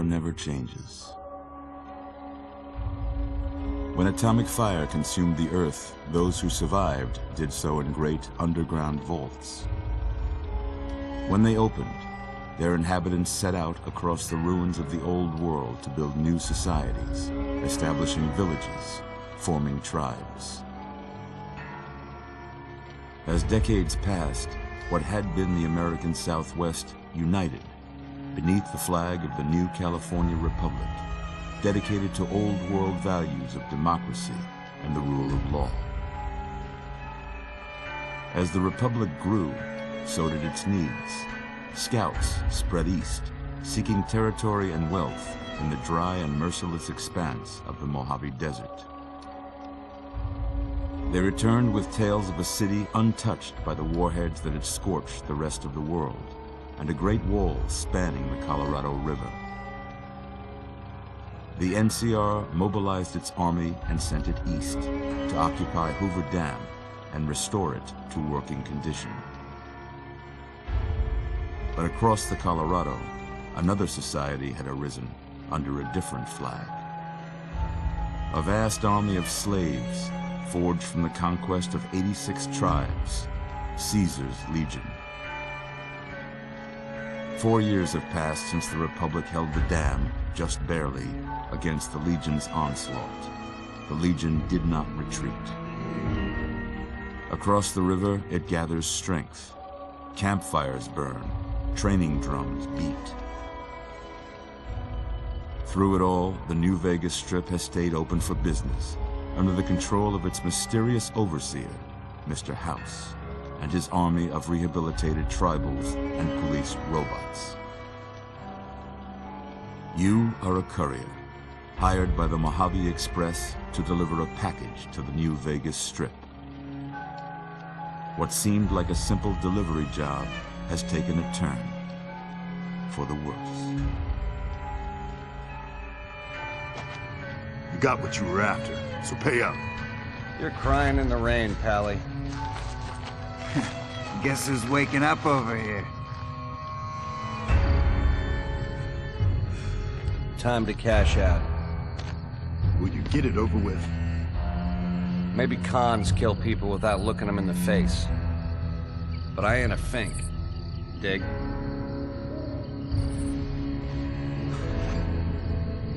never changes. When atomic fire consumed the Earth, those who survived did so in great underground vaults. When they opened, their inhabitants set out across the ruins of the old world to build new societies, establishing villages, forming tribes. As decades passed, what had been the American Southwest united beneath the flag of the new California Republic, dedicated to old world values of democracy and the rule of law. As the Republic grew, so did its needs. Scouts spread east, seeking territory and wealth in the dry and merciless expanse of the Mojave Desert. They returned with tales of a city untouched by the warheads that had scorched the rest of the world, and a great wall spanning the Colorado River. The NCR mobilized its army and sent it east to occupy Hoover Dam and restore it to working condition. But across the Colorado, another society had arisen under a different flag. A vast army of slaves forged from the conquest of 86 tribes, Caesar's Legion. 4 years have passed since the Republic held the dam, just barely, against the Legion's onslaught. The Legion did not retreat. Across the river, it gathers strength. Campfires burn, training drums beat. Through it all, the New Vegas Strip has stayed open for business, under the control of its mysterious overseer, Mr. House, and his army of rehabilitated tribals and police robots. You are a courier, hired by the Mojave Express to deliver a package to the New Vegas Strip. What seemed like a simple delivery job has taken a turn for the worse. You got what you were after, so pay up. You're crying in the rain, Pally. Guess who's waking up over here? Time to cash out. Will you get it over with? Maybe cons kill people without looking them in the face. But I ain't a fink. Dig?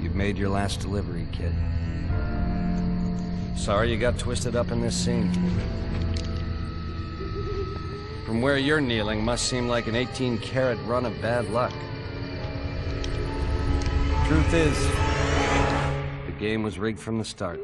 You've made your last delivery, kid. Sorry you got twisted up in this scene. From where you're kneeling must seem like an 18-carat run of bad luck. Truth is, the game was rigged from the start.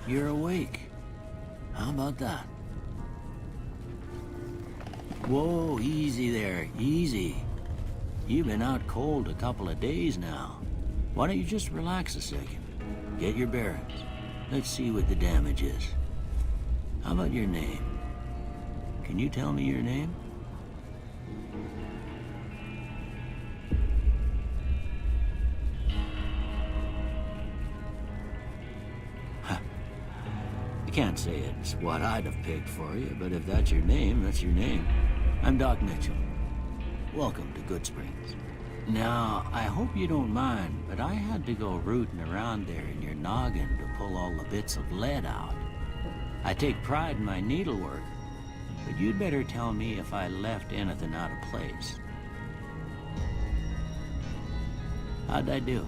You're awake. How about that? Whoa, easy there, easy. You've been out cold a couple of days now. Why don't you just relax a second? Get your bearings. Let's see what the damage is. How about your name? Can you tell me your name? I can't say it's what I'd have picked for you, but if that's your name, that's your name. I'm Doc Mitchell. Welcome to Goodsprings. Now, I hope you don't mind, but I had to go rooting around there in your noggin to pull all the bits of lead out. I take pride in my needlework, but you'd better tell me if I left anything out of place. How'd I do?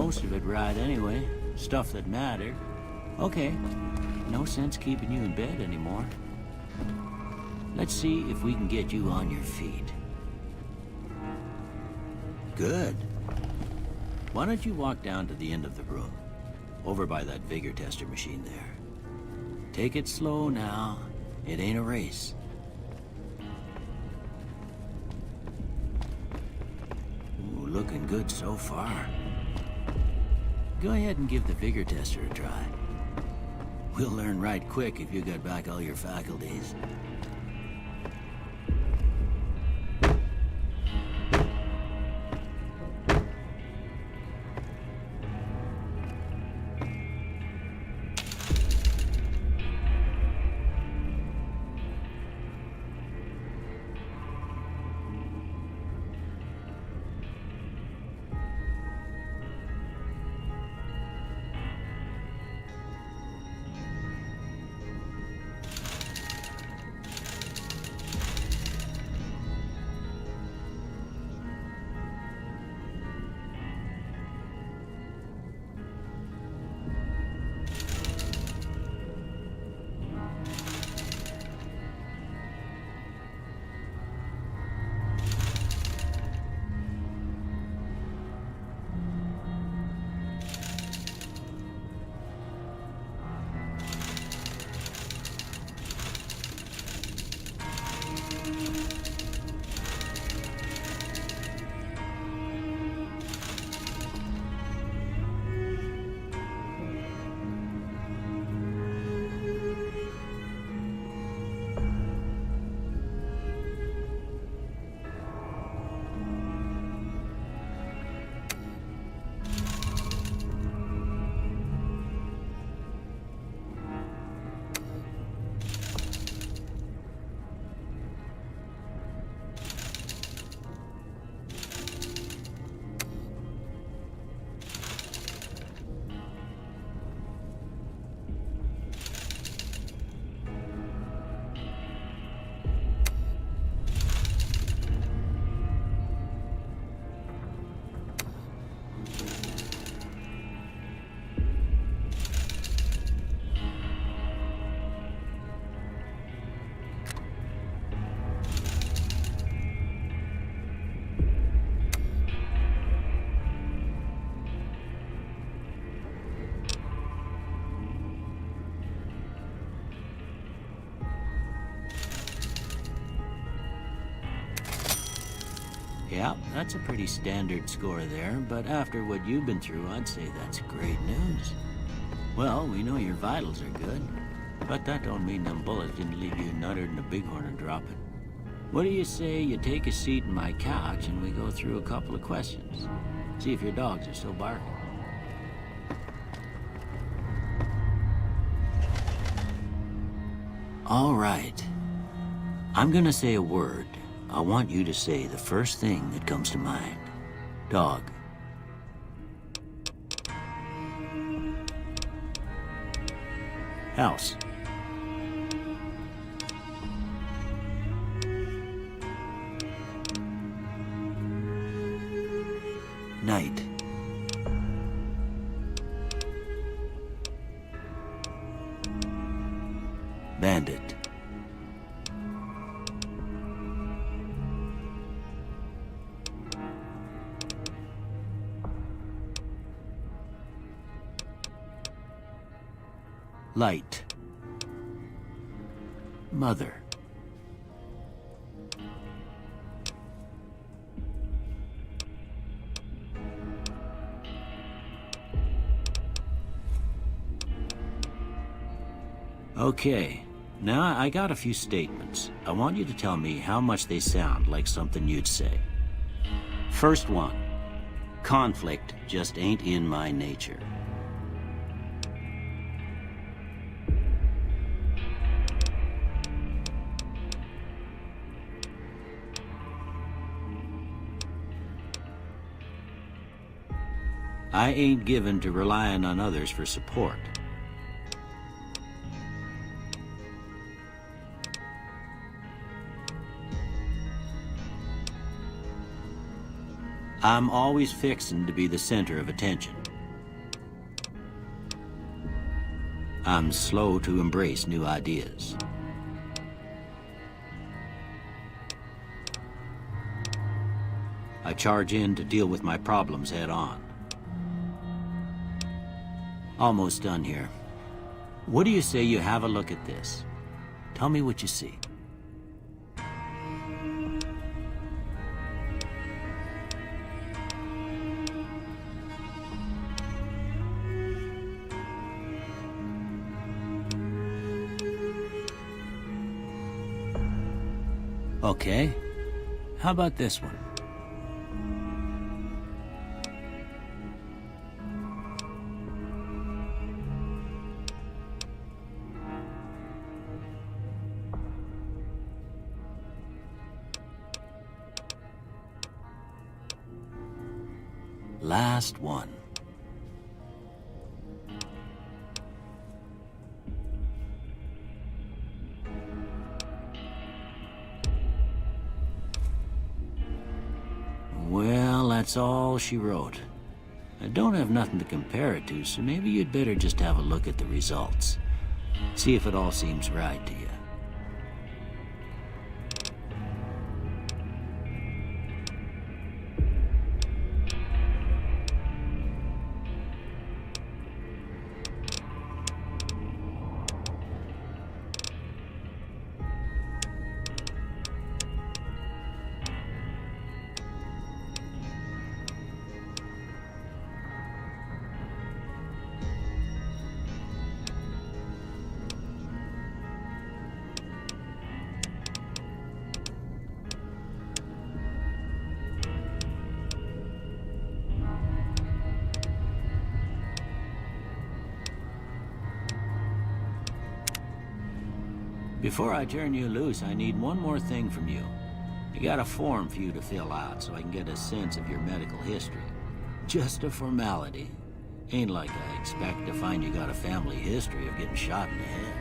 most of it right anyway. Stuff that mattered. Okay, no sense keeping you in bed anymore. Let's see if we can get you on your feet. Good. Why don't you walk down to the end of the room, over by that vigor tester machine there. Take it slow now. It ain't a race. Ooh, looking good so far. Go ahead and give the vigor tester a try. We'll learn right quick if you got back all your faculties. Yeah, that's a pretty standard score there, but after what you've been through, I'd say that's great news. Well, we know your vitals are good, but that don't mean them bullets didn't leave you nuttered and a bighorn and dropping. What do you say you take a seat in my couch and we go through a couple of questions? See if your dogs are still barking. All right. I'm gonna say a word. I want you to say the first thing that comes to mind. Dog. House. Night. Bandit. Light. Mother. Okay, now I got a few statements. I want you to tell me how much they sound like something you'd say. First one, conflict just ain't in my nature. I ain't given to relying on others for support. I'm always fixin' to be the center of attention. I'm slow to embrace new ideas. I charge in to deal with my problems head on. Almost done here. What do you say you have a look at this? Tell me what you see. Okay. How about this one? Last one. Well, that's all she wrote. I don't have nothing to compare it to, so maybe you'd better just have a look at the results. See if it all seems right to you. Before I turn you loose, I need one more thing from you. I got a form for you to fill out so I can get a sense of your medical history. Just a formality. Ain't like I expect to find you got a family history of getting shot in the head.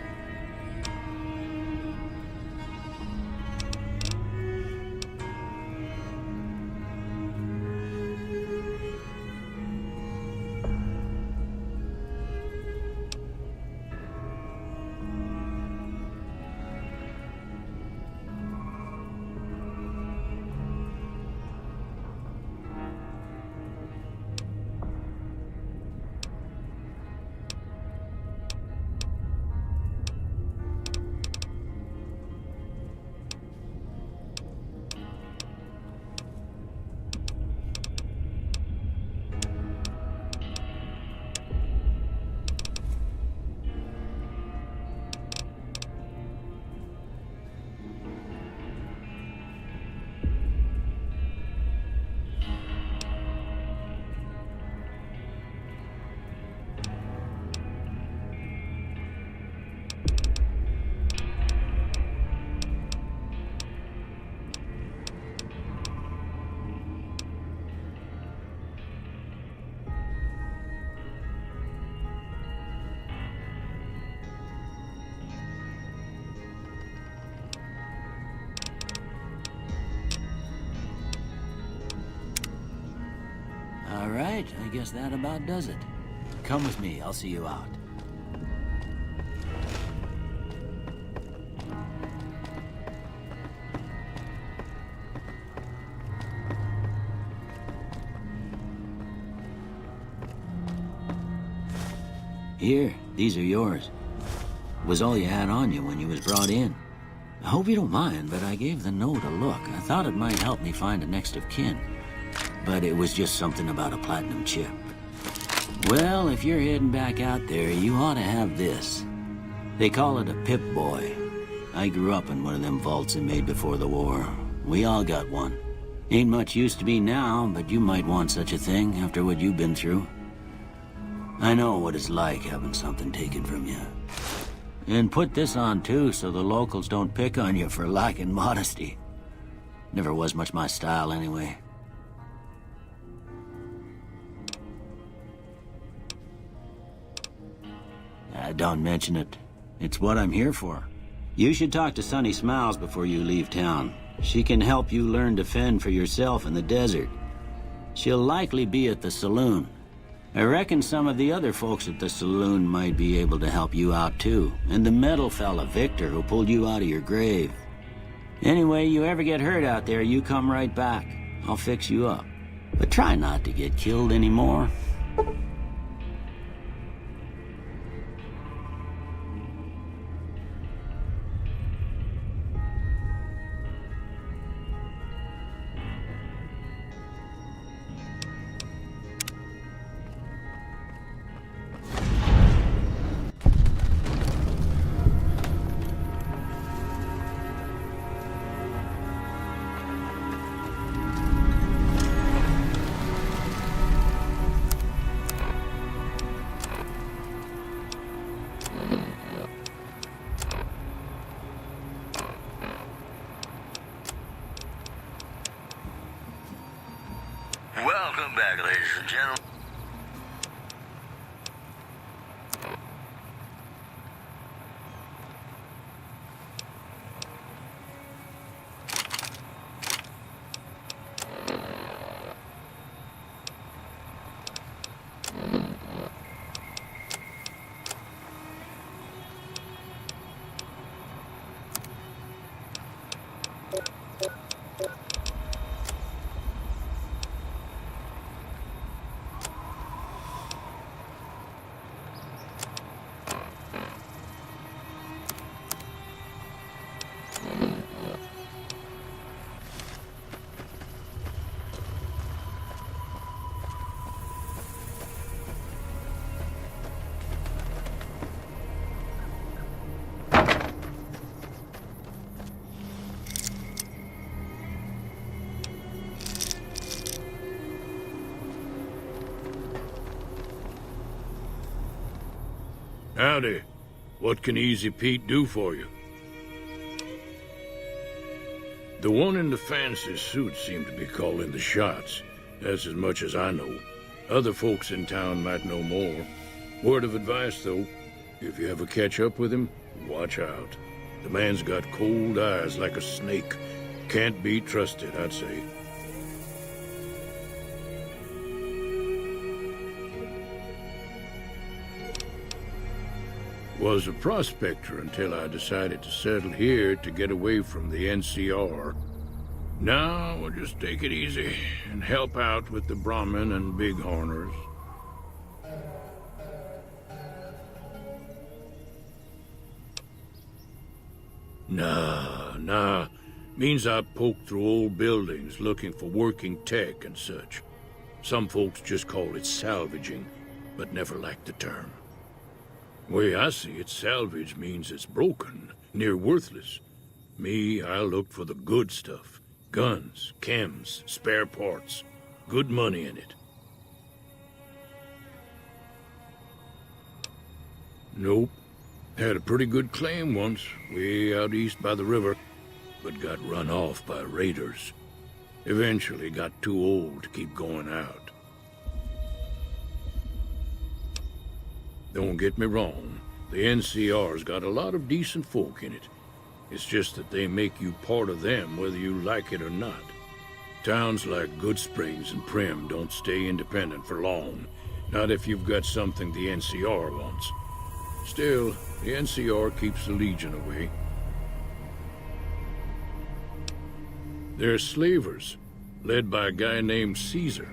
All right, I guess that about does it. Come with me, I'll see you out. Here, these are yours. Was all you had on you when you was brought in. I hope you don't mind, but I gave the note a look. I thought it might help me find a next of kin. But it was just something about a platinum chip. Well, if you're heading back out there, you ought to have this. They call it a Pip-Boy. I grew up in one of them vaults they made before the war. We all got one. Ain't much use to me now, but you might want such a thing after what you've been through. I know what it's like having something taken from you. And put this on too, so the locals don't pick on you for lacking modesty. Never was much my style anyway. Don't mention it. It's what I'm here for. You should talk to Sunny Smiles before you leave town. She can help you learn to fend for yourself in the desert. She'll likely be at the saloon. I reckon some of the other folks at the saloon might be able to help you out too. And the metal fella, Victor, who pulled you out of your grave. Anyway, you ever get hurt out there, you come right back. I'll fix you up. But try not to get killed anymore. Welcome back, ladies and gentlemen. Howdy. What can Easy Pete do for you? The one in the fancy suit seemed to be calling the shots. That's as much as I know. Other folks in town might know more. Word of advice, though, if you ever catch up with him, watch out. The man's got cold eyes like a snake. Can't be trusted, I'd say. Was a prospector until I decided to settle here to get away from the NCR. Now we'll just take it easy and help out with the Brahmin and Bighorners. Nah. Means I poke through old buildings looking for working tech and such. Some folks just call it salvaging, but never liked the term. Way I see it, salvage means it's broken, near worthless. Me, I look for the good stuff. Guns, chems, spare parts. Good money in it. Nope. Had a pretty good claim once, way out east by the river, but got run off by raiders. Eventually got too old to keep going out. Don't get me wrong, the NCR's got a lot of decent folk in it. It's just that they make you part of them whether you like it or not. Towns like Goodsprings and Prim don't stay independent for long, not if you've got something the NCR wants. Still, the NCR keeps the Legion away. They're slavers, led by a guy named Caesar,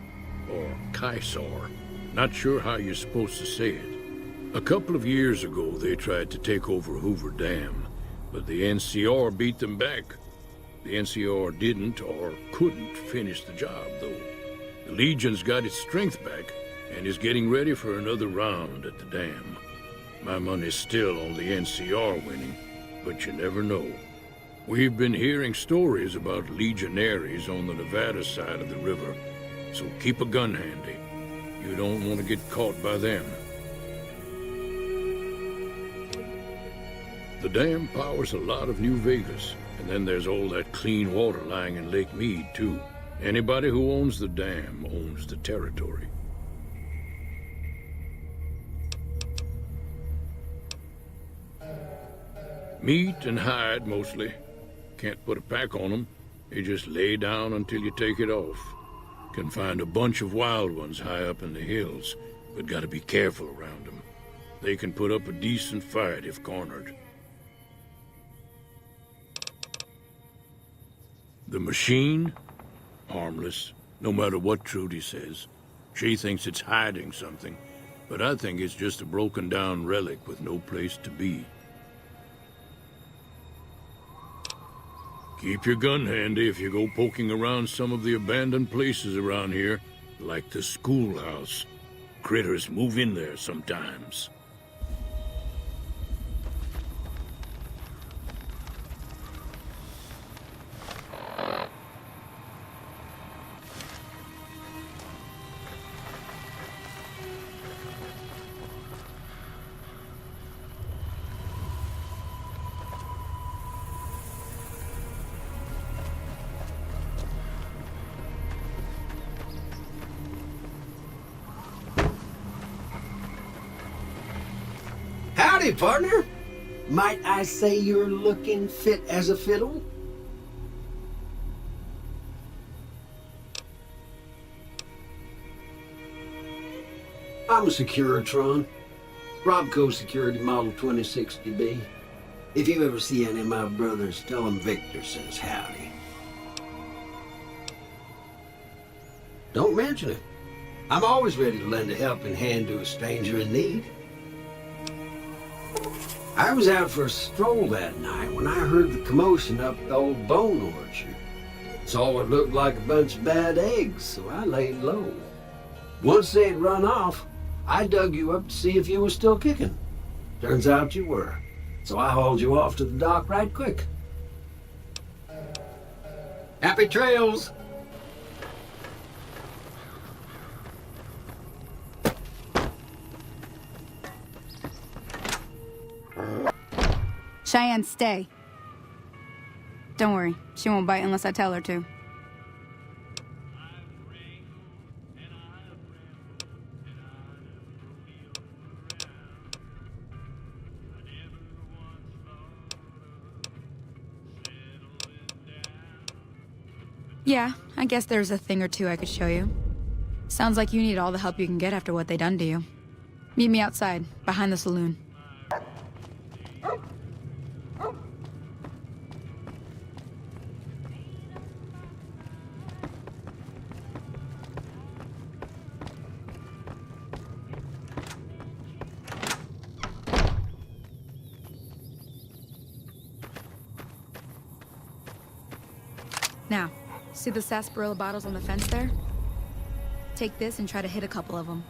or Caesar. Not sure how you're supposed to say it. A couple of years ago, they tried to take over Hoover Dam, but the NCR beat them back. The NCR didn't or couldn't finish the job, though. The Legion's got its strength back and is getting ready for another round at the dam. My money's still on the NCR winning, but you never know. We've been hearing stories about legionaries on the Nevada side of the river, so keep a gun handy. You don't want to get caught by them. The dam powers a lot of New Vegas, and then there's all that clean water lying in Lake Mead, too. Anybody who owns the dam owns the territory. Meat and hide, mostly. Can't put a pack on them. You just lay down until you take it off. Can find a bunch of wild ones high up in the hills. but gotta be careful around them. They can put up a decent fight if cornered. The machine? Harmless, no matter what Trudy says. She thinks it's hiding something, but I think it's just a broken-down relic with no place to be. Keep your gun handy if you go poking around some of the abandoned places around here, like the schoolhouse. Critters move in there sometimes. Howdy, partner. Might I say you're looking fit as a fiddle? I'm a Securitron. Robco Security Model 2060B. If you ever see any of my brothers, tell them Victor says howdy. Don't mention it. I'm always ready to lend a helping hand to a stranger in need. I was out for a stroll that night when I heard the commotion up at the old bone orchard. Saw what looked like a bunch of bad eggs, so I laid low. Once they had run off, I dug you up to see if you were still kicking. Turns out you were, so I hauled you off to the dock right quick. Happy trails! Cheyenne, stay. Don't worry, she won't bite unless I tell her to. Yeah, I guess there's a thing or two I could show you. Sounds like you need all the help you can get after what they done to you. Meet me outside, behind the saloon. Now, see the sarsaparilla bottles on the fence there? Take this and try to hit a couple of them.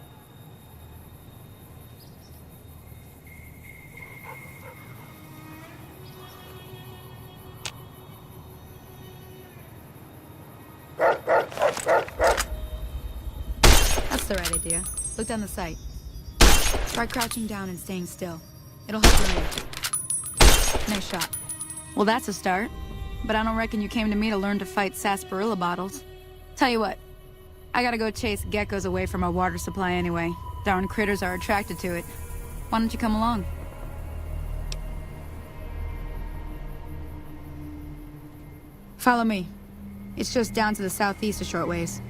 That's the right idea. Look down the sight. Try crouching down and staying still. It'll help you move. Nice shot. Well, that's a start. But I don't reckon you came to me to learn to fight sarsaparilla bottles. Tell you what, I gotta go chase geckos away from our water supply anyway. Darn critters are attracted to it. Why don't you come along? Follow me. It's just down to the southeast a short ways.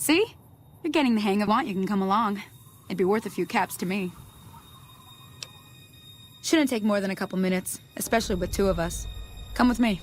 See? You're getting the hang of it. You can come along. It'd be worth a few caps to me. Shouldn't take more than a couple minutes, especially with two of us. Come with me.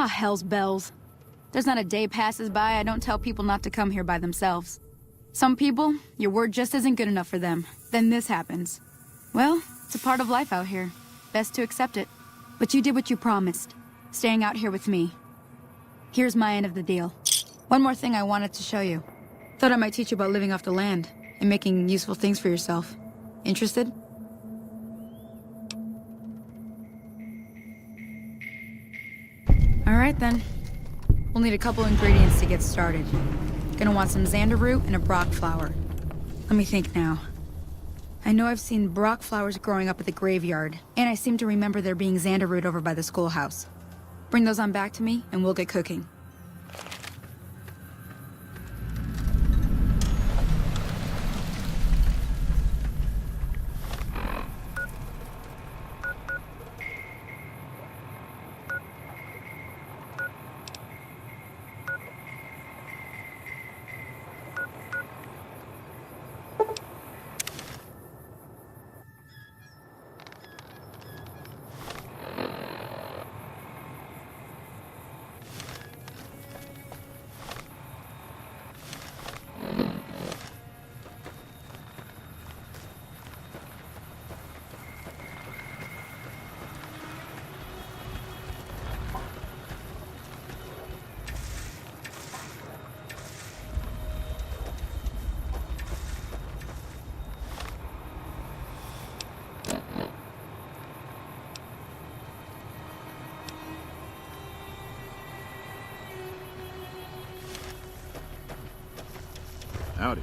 Ah, hell's bells. There's not a day passes by I don't tell people not to come here by themselves. Some people, your word just isn't good enough for them. Then this happens. Well, it's a part of life out here. Best to accept it. But you did what you promised, staying out here with me. Here's my end of the deal. One more thing I wanted to show you. Thought I might teach you about living off the land and making useful things for yourself. Interested? Alright then. We'll need a couple ingredients to get started. Gonna want some xander root and a brock flower. Let me think now. I know I've seen brock flowers growing up at the graveyard, and I seem to remember there being xander root over by the schoolhouse. Bring those on back to me, and we'll get cooking. Howdy.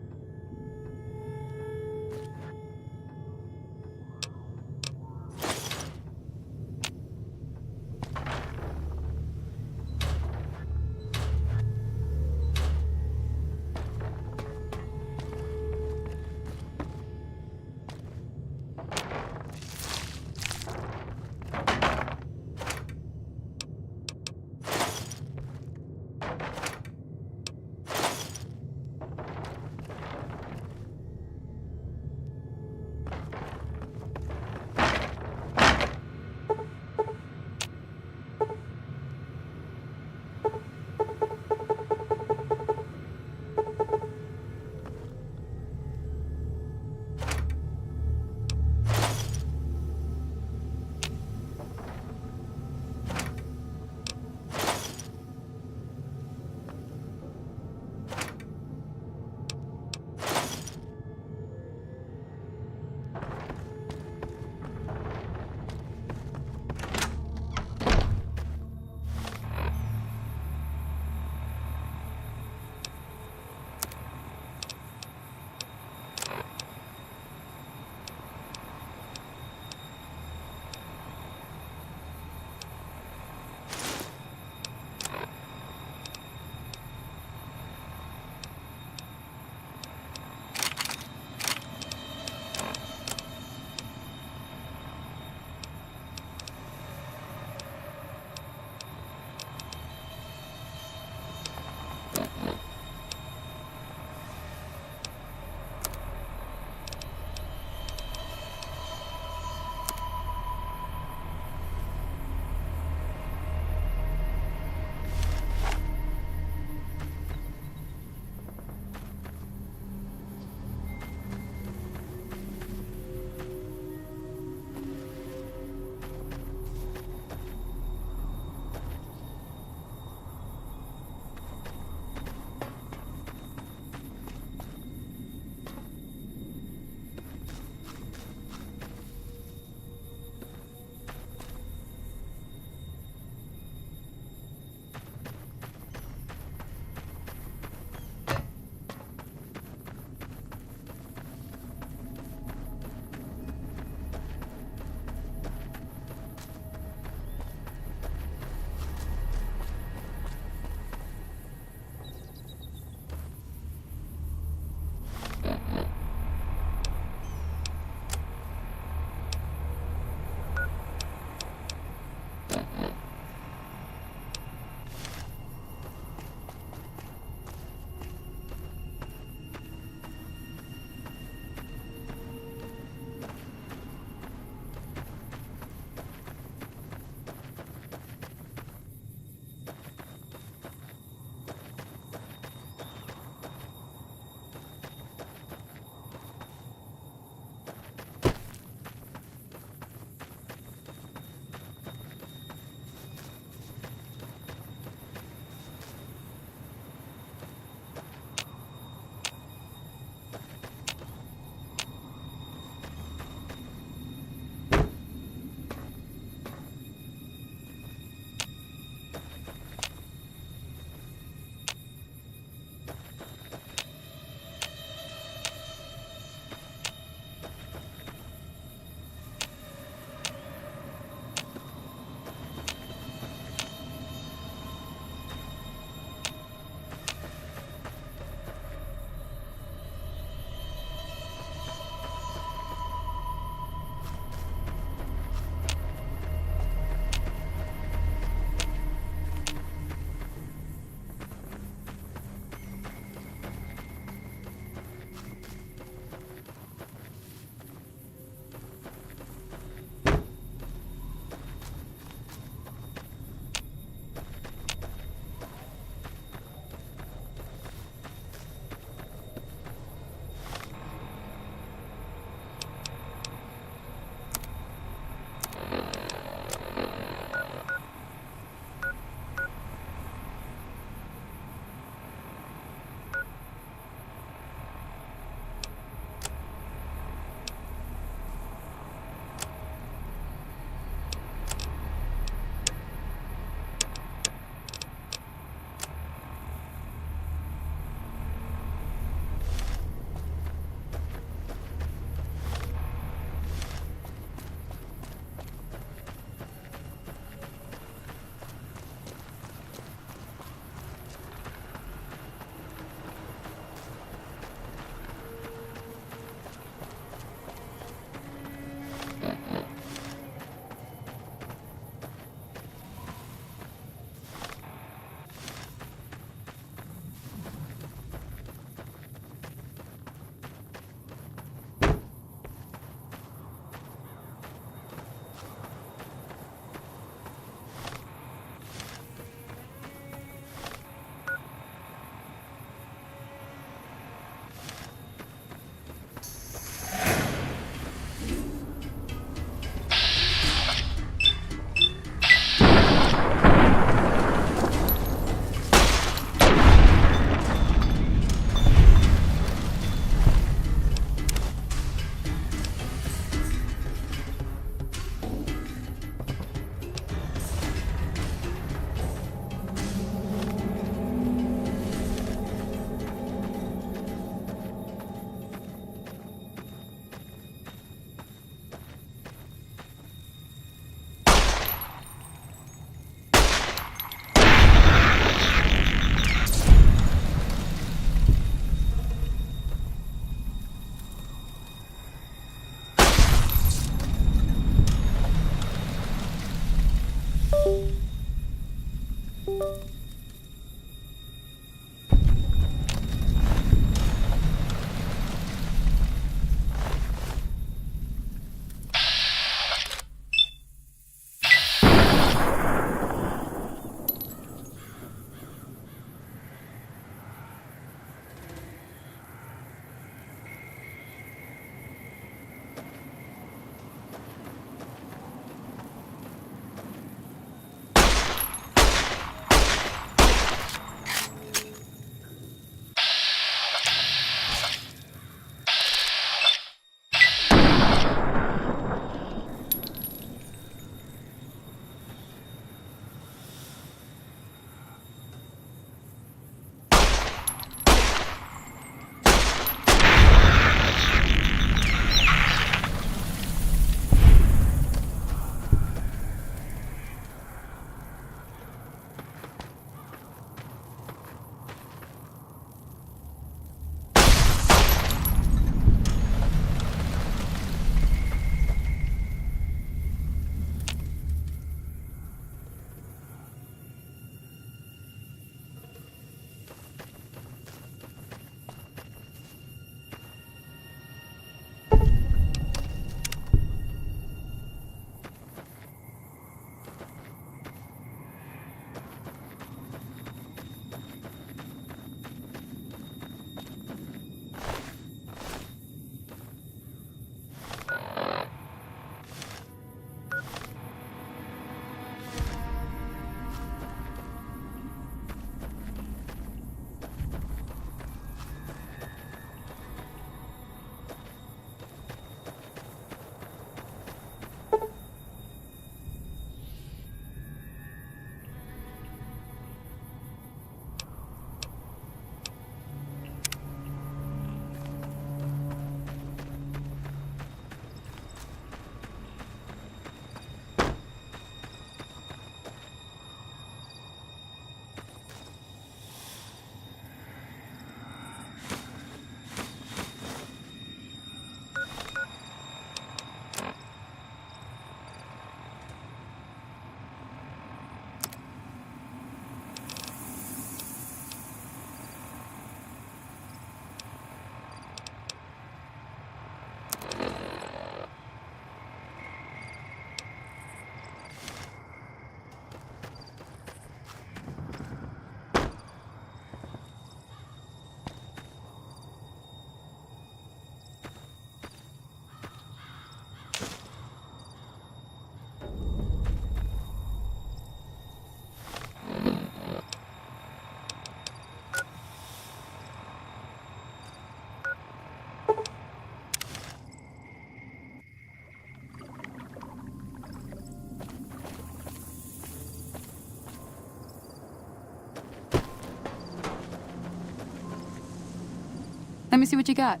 Let me see what you got.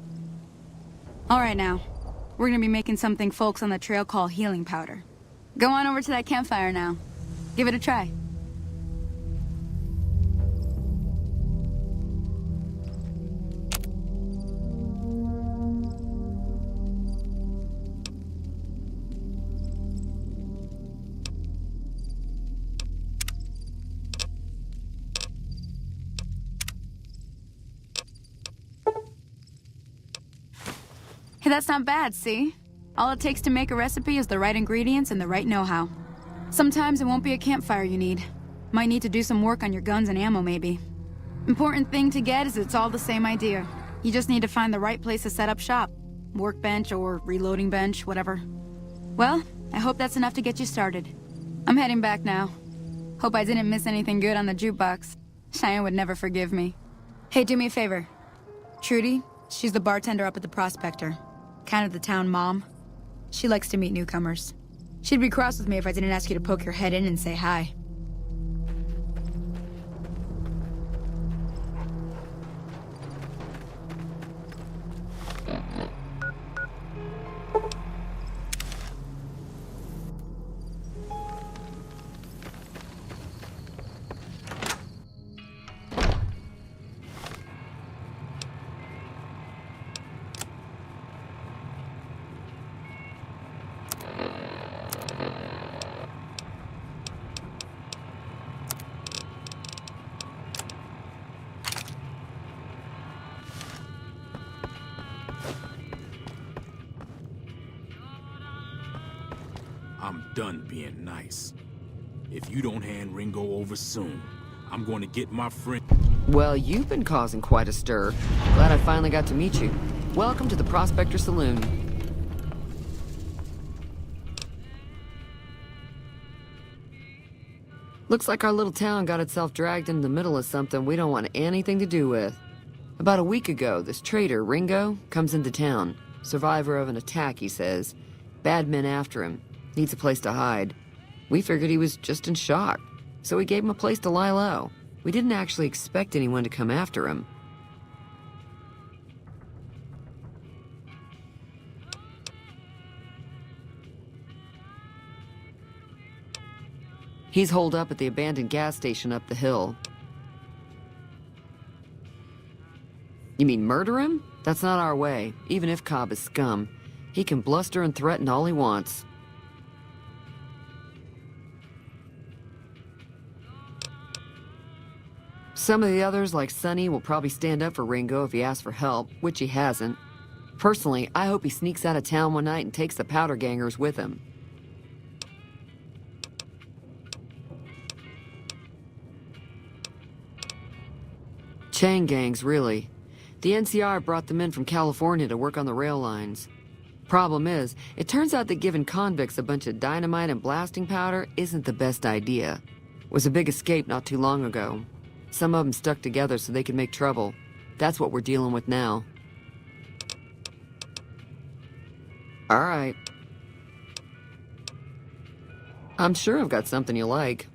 All right now, we're gonna be making something folks on the trail call healing powder. Go on over to that campfire now. Give it a try. Hey, that's not bad, see? All it takes to make a recipe is the right ingredients and the right know-how. Sometimes it won't be a campfire you need. Might need to do some work on your guns and ammo, maybe. Important thing to get is it's all the same idea. You just need to find the right place to set up shop. Workbench or reloading bench, whatever. Well, I hope that's enough to get you started. I'm heading back now. Hope I didn't miss anything good on the jukebox. Cheyenne would never forgive me. Hey, do me a favor. Trudy, she's the bartender up at the Prospector. Kind of the town mom. She likes to meet newcomers. She'd be cross with me if I didn't ask you to poke your head in and say hi. I'm done being nice. If you don't hand Ringo over soon, I'm going to get my friend... Well, you've been causing quite a stir. Glad I finally got to meet you. Welcome to the Prospector Saloon. Looks like our little town got itself dragged into the middle of something we don't want anything to do with. About a week ago, this traitor, Ringo, comes into town. Survivor of an attack, he says. Bad men after him. Needs a place to hide. We figured he was just in shock, so we gave him a place to lie low. We didn't actually expect anyone to come after him. He's holed up at the abandoned gas station up the hill. You mean murder him? That's not our way, even if Cobb is scum. He can bluster and threaten all he wants. Some of the others, like Sonny, will probably stand up for Ringo if he asks for help, which he hasn't. Personally, I hope he sneaks out of town one night and takes the powder gangers with him. Chain gangs, really. The NCR brought them in from California to work on the rail lines. Problem is, it turns out that giving convicts a bunch of dynamite and blasting powder isn't the best idea. It was a big escape not too long ago. Some of them stuck together so they could make trouble. That's what we're dealing with now. All right. I'm sure I've got something you like.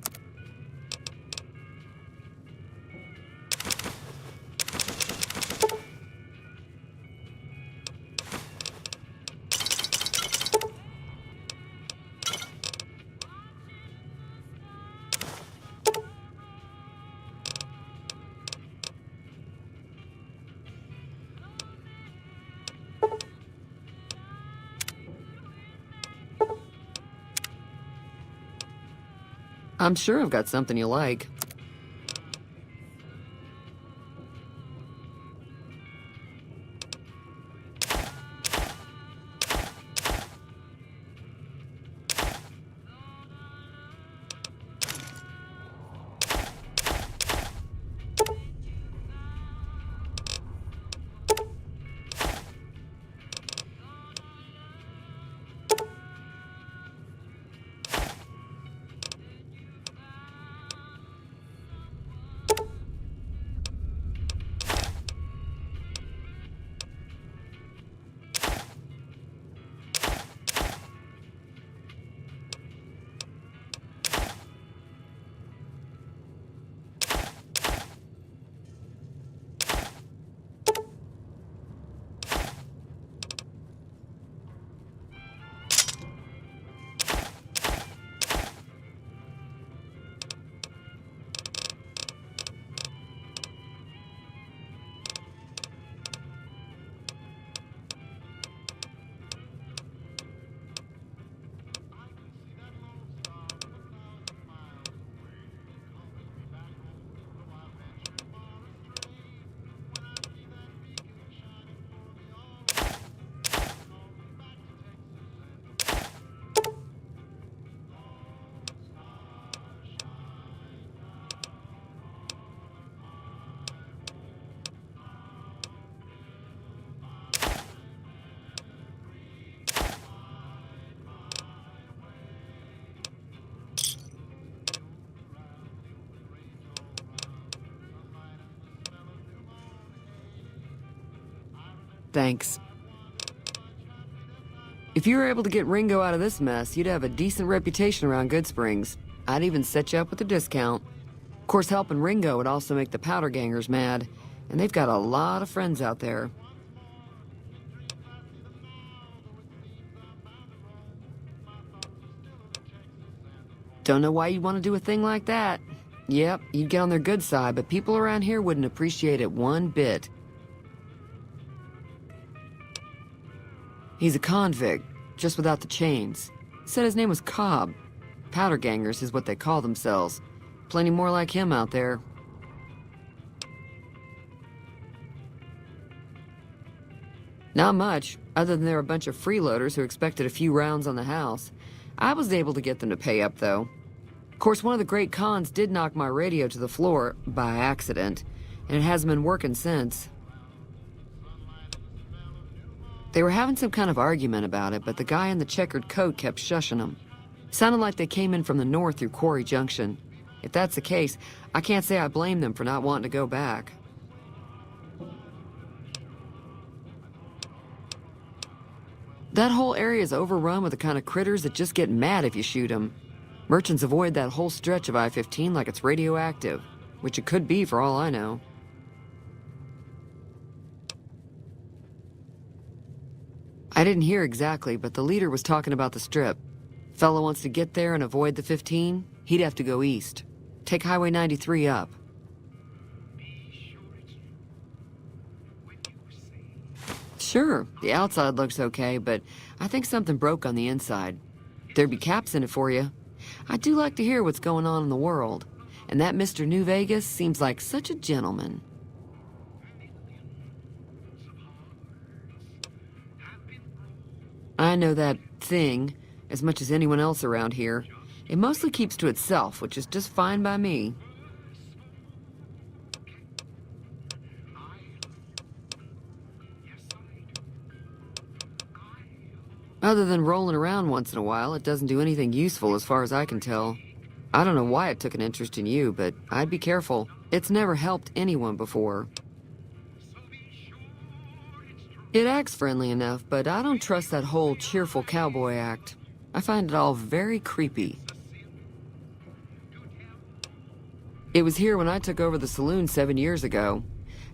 I'm sure I've got something you like. Thanks. If you were able to get Ringo out of this mess, you'd have a decent reputation around Goodsprings. I'd even set you up with a discount. Of course, helping Ringo would also make the powder gangers mad, and they've got a lot of friends out there. Don't know why you'd want to do a thing like that. Yep, you'd get on their good side, but people around here wouldn't appreciate it one bit. He's a convict, just without the chains. Said his name was Cobb. Powder gangers is what they call themselves. Plenty more like him out there. Not much, other than they're a bunch of freeloaders who expected a few rounds on the house. I was able to get them to pay up, though. Of course, one of the great cons did knock my radio to the floor, by accident, and it hasn't been working since. They were having some kind of argument about it, but the guy in the checkered coat kept shushing them. Sounded like they came in from the north through Quarry Junction. If that's the case, I can't say I blame them for not wanting to go back. That whole area is overrun with the kind of critters that just get mad if you shoot them. Merchants avoid that whole stretch of I-15 like it's radioactive, which it could be for all I know. I didn't hear exactly, but the leader was talking about the strip. Fellow wants to get there and avoid the 15, he'd have to go east. Take Highway 93 up. Sure, the outside looks okay, but I think something broke on the inside. There'd be caps in it for you. I do like to hear what's going on in the world, and that Mr. New Vegas seems like such a gentleman. I know that thing as much as anyone else around here. It mostly keeps to itself, which is just fine by me. Other than rolling around once in a while, it doesn't do anything useful as far as I can tell. I don't know why it took an interest in you, but I'd be careful. It's never helped anyone before. It acts friendly enough, but I don't trust that whole cheerful cowboy act. I find it all very creepy. It was here when I took over the saloon 7 years ago.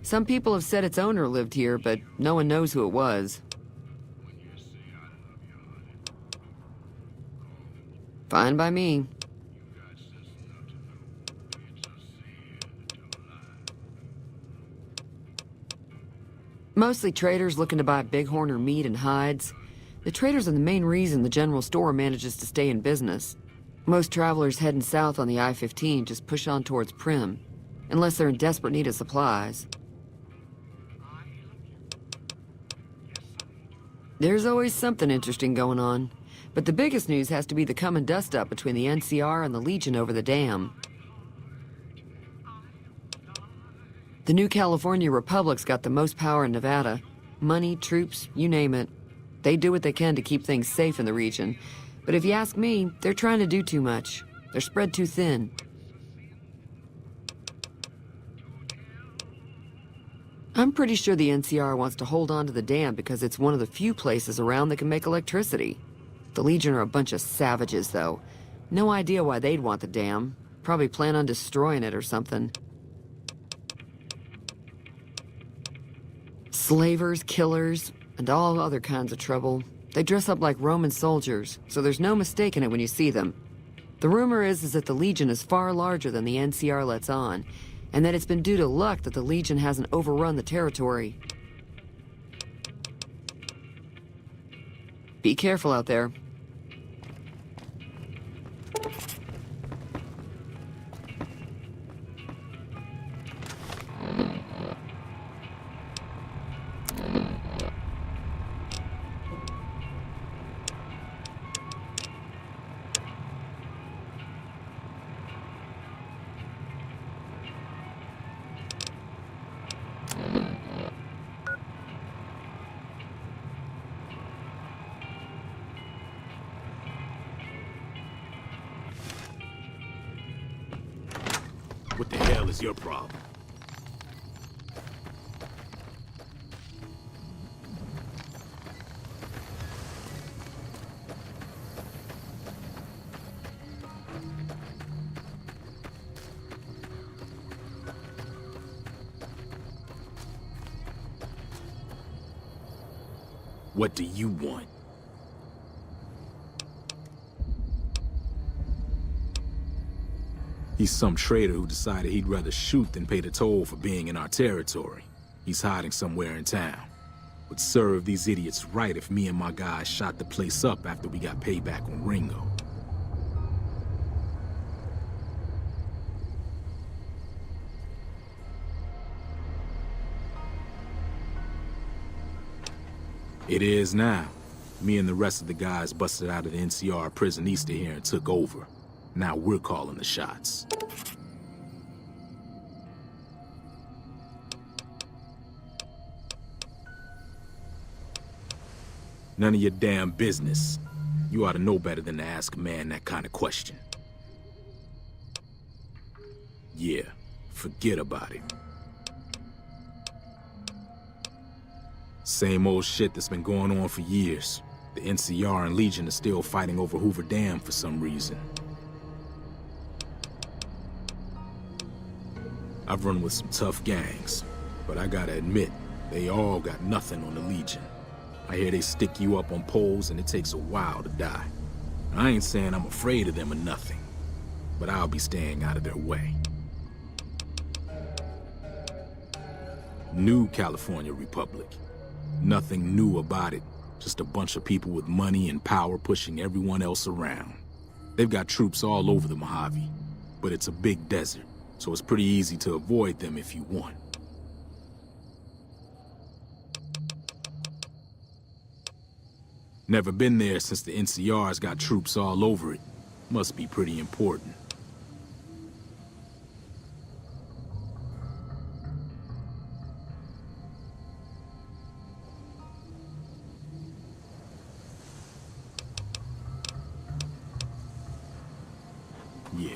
Some people have said its owner lived here, but no one knows who it was. Fine by me. Mostly traders looking to buy bighorn or meat and hides. The traders are the main reason the general store manages to stay in business. Most travelers heading south on the I-15 just push on towards Prim, unless they're in desperate need of supplies. There's always something interesting going on, but the biggest news has to be the coming dust-up between the NCR and the Legion over the dam. The new California Republic's got the most power in Nevada. Money, troops, you name it. They do what they can to keep things safe in the region. But if you ask me, they're trying to do too much. They're spread too thin. I'm pretty sure the NCR wants to hold on to the dam because it's one of the few places around that can make electricity. The Legion are a bunch of savages, though. No idea why they'd want the dam. Probably plan on destroying it or something. Slavers, killers, and all other kinds of trouble. They dress up like Roman soldiers, so there's no mistaking it when you see them. The rumor is that the Legion is far larger than the NCR lets on, and that it's been due to luck that the Legion hasn't overrun the territory. Be careful out there. What the hell is your problem? What do you want? He's some traitor who decided he'd rather shoot than pay the toll for being in our territory. He's hiding somewhere in town. Would serve these idiots right if me and my guys shot the place up after we got payback on Ringo. It is now. Me and the rest of the guys busted out of the NCR prison east of here and took over. Now we're calling the shots. None of your damn business. You ought to know better than to ask a man that kind of question. Yeah, forget about it. Same old shit that's been going on for years. The NCR and Legion are still fighting over Hoover Dam for some reason. I've run with some tough gangs, but I gotta admit, they all got nothing on the Legion. I hear they stick you up on poles and it takes a while to die. I ain't saying I'm afraid of them or nothing, but I'll be staying out of their way. New California Republic. Nothing new about it. Just a bunch of people with money and power pushing everyone else around. They've got troops all over the Mojave, but it's a big desert, so it's pretty easy to avoid them if you want. Never been there since the NCR's got troops all over it. Must be pretty important. Yeah.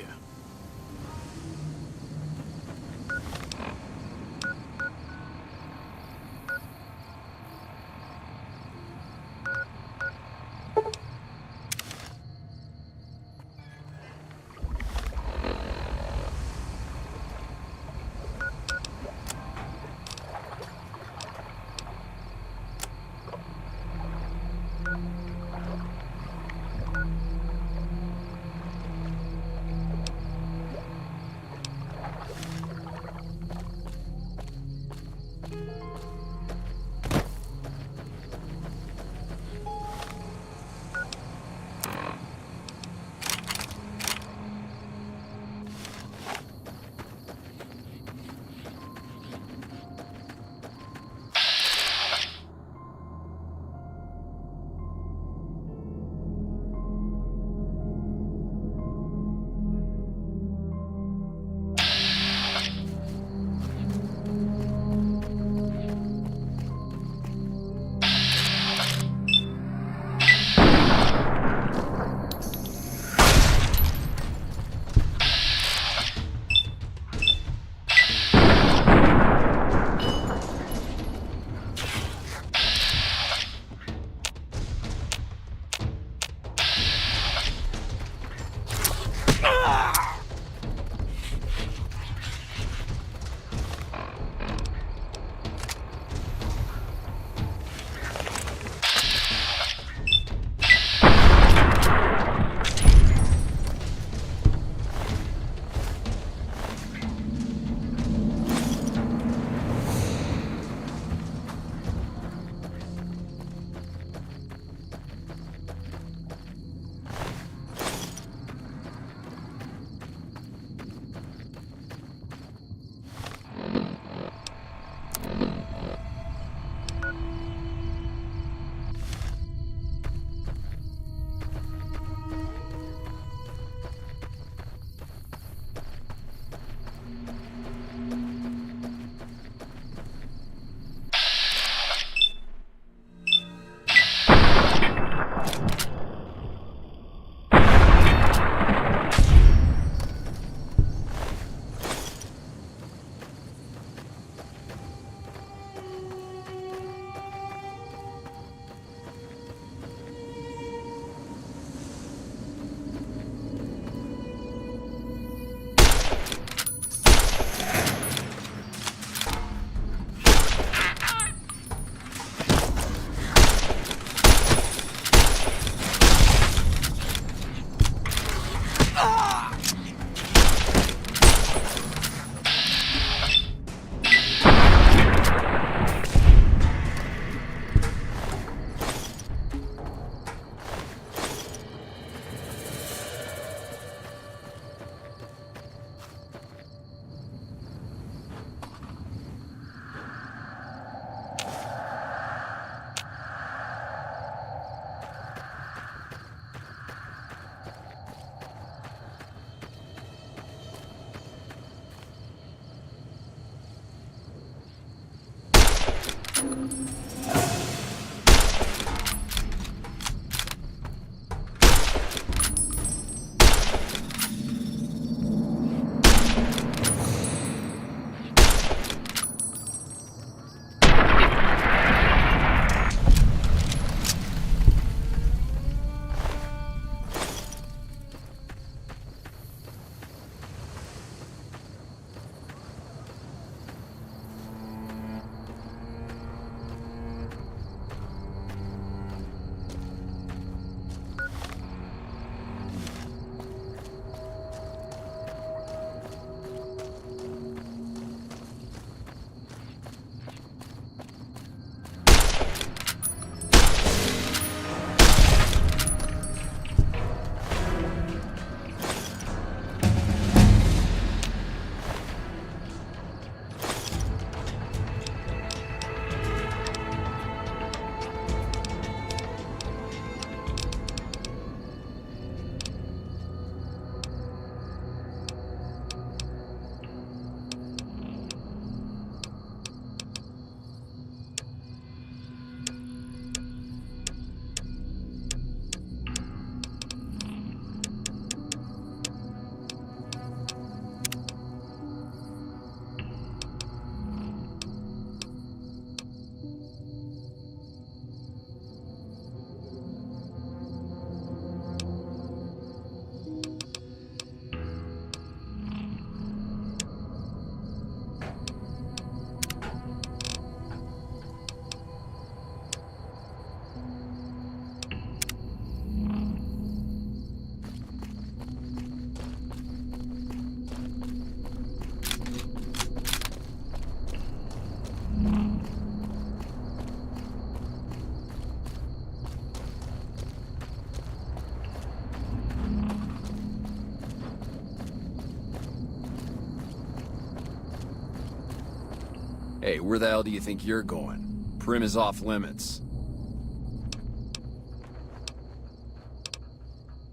Hey, where the hell do you think you're going? Prim is off limits.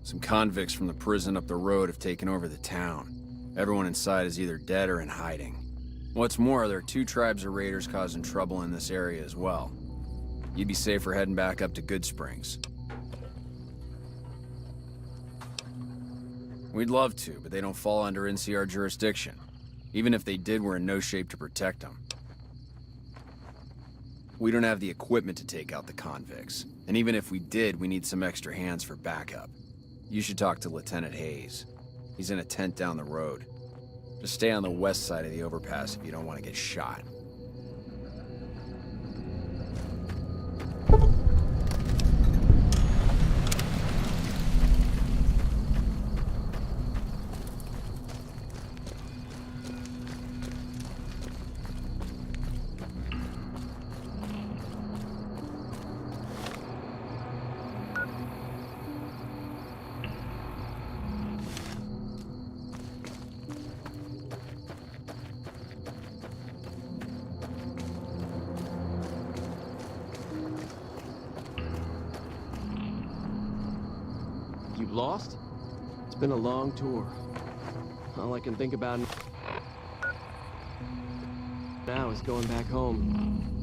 Some convicts from the prison up the road have taken over the town. Everyone inside is either dead or in hiding. What's more, there are 2 tribes of raiders causing trouble in this area as well. You'd be safer heading back up to Good Springs. We'd love to, but they don't fall under NCR jurisdiction. Even if they did, we're in no shape to protect them. We don't have the equipment to take out the convicts. And even if we did, we need some extra hands for backup. You should talk to Lieutenant Hayes. He's in a tent down the road. Just stay on the west side of the overpass if you don't want to get shot. You've lost? It's been a long tour. All I can think about now is going back home.